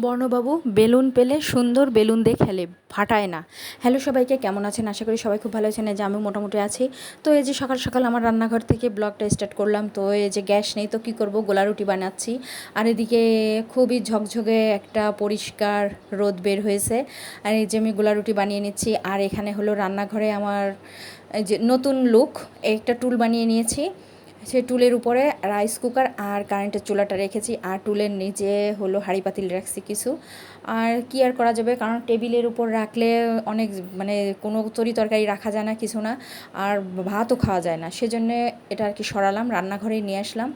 বর্ণবাবু balloon পেলে সুন্দর balloon দিয়ে খেলে, ফাটায় না। হ্যালো সবাইকে, কেমন আছেন? আশা করি সবাই খুব ভালো আছেন। এই যে আমি মোটামুটি আছি। তো এই যে সকাল সকাল আমার রান্নাঘর থেকে ব্লগটা স্টার্ট করলাম। তো এই যে গ্যাস নেই, তো কী করব, গোলা রুটি বানাচ্ছি। আর এদিকে খুবই ঝকঝকে একটা পরিষ্কার রোদ বের হয়েছে। আর এই যে আমি গোলা রুটি বানিয়ে নিচ্ছি। আর এখানে হলো রান্নাঘরে আমার এই যে নতুন লুক, একটা টুল বানিয়ে নিয়েছি। সেই টুলের উপরে রাইস কুকার আর কারেন্টের চুলাটা রেখেছি, আর টুলের নিচে হলো হাঁড়ি পাতিল রাখছি কিছু। আর কি আর করা যাবে, কারণ টেবিলের উপর রাখলে অনেক মানে কোনো তরকারি রাখা যায় না, কিছু না, আর ভাতও খাওয়া যায় না। সেজন্য এটা আর কি সরালাম, রান্নাঘরে নিয়ে আসলাম।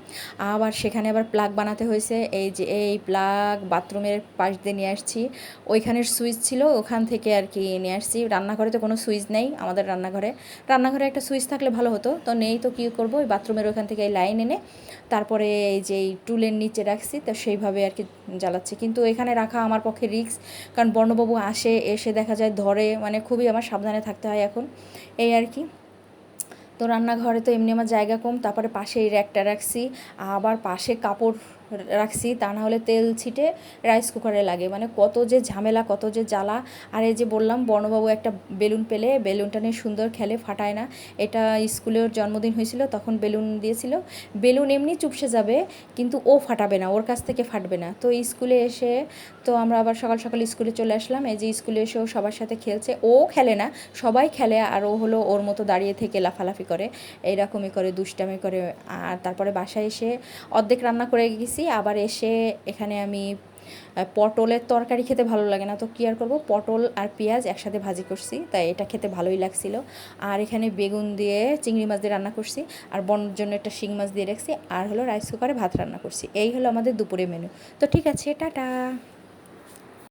আবার সেখানে আবার প্লাগ বানাতে হয়েছে। এই যে এই প্লাগ বাথরুমের পাশ দিয়ে নিয়ে আসছি। ওইখানের সুইচ ছিল, ওখান থেকে আর কি নিয়ে আসছি। রান্নাঘরে তো কোনো সুইচ নেই আমাদের রান্নাঘরে একটা সুইচ থাকলে ভালো হতো, তো নেই। তো কী করবো, ওই বাথরুমের ওখান থেকে এই লাইন এনে তারপরে এই যে এই টুলের নিচে রাখছি, তো সেইভাবে আর কি জ্বালাচ্ছি। কিন্তু এখানে রাখা আমার পক্ষে রিস্ক, কারণ বর্ণবাবু এসে দেখা যায় ধরে, মানে খুবই আমার সাবধানে থাকতে হয় এখন, এই আর কি। তো রান্নাঘরে তো এমনি আমার জায়গা কম, তারপরে পাশে এই র্যাকটা রাখছি, আবার পাশে কাপড় রাখছি, তা না হলে তেল ছিটে রাইস কুকারে লাগে, মানে কত যে ঝামেলা, কত যে জ্বালা। আর এই যে বললাম, বর্ণবাবু একটা বেলুন পেলে, বেলুনটা নিয়ে সুন্দর খেলে, ফাটায় না। এটা স্কুলের জন্মদিন হয়েছিল, তখন বেলুন দিয়েছিল। বেলুন এমনি চুপসে যাবে, কিন্তু ও ফাটাবে না, ওর কাছ থেকে ফাটবে না। তো স্কুলে এসে, তো আমরা আবার সকাল সকাল স্কুলে চলে আসলাম। এই যে স্কুলে এসেও সবার সাথে খেলছে, ও খেলে না, সবাই খেলে, আর ও হলো ওর মতো দাঁড়িয়ে থেকে লাফালাফি করে, এইরকমই করে, দুষ্টামি করে। আর তারপরে বাসায় এসে অর্ধেক রান্না করে গেছি। আবার এসে এখানে আমি পটলের তরকারি খেতে ভালো লাগে না, তো কী আর করবো, পটল আর পেঁয়াজ একসাথে ভাজি করছি, তাই এটা খেতে ভালোই লাগছিল। আর এখানে বেগুন দিয়ে চিংড়ি মাছ দিয়ে রান্না করছি, আর বনের জন্য একটা শিং মাছ দিয়ে রাখছি, আর হলো রাইস কুকারে ভাত রান্না করছি। এই হলো আমাদের দুপুরে মেনু। তো ঠিক আছে, টাটা।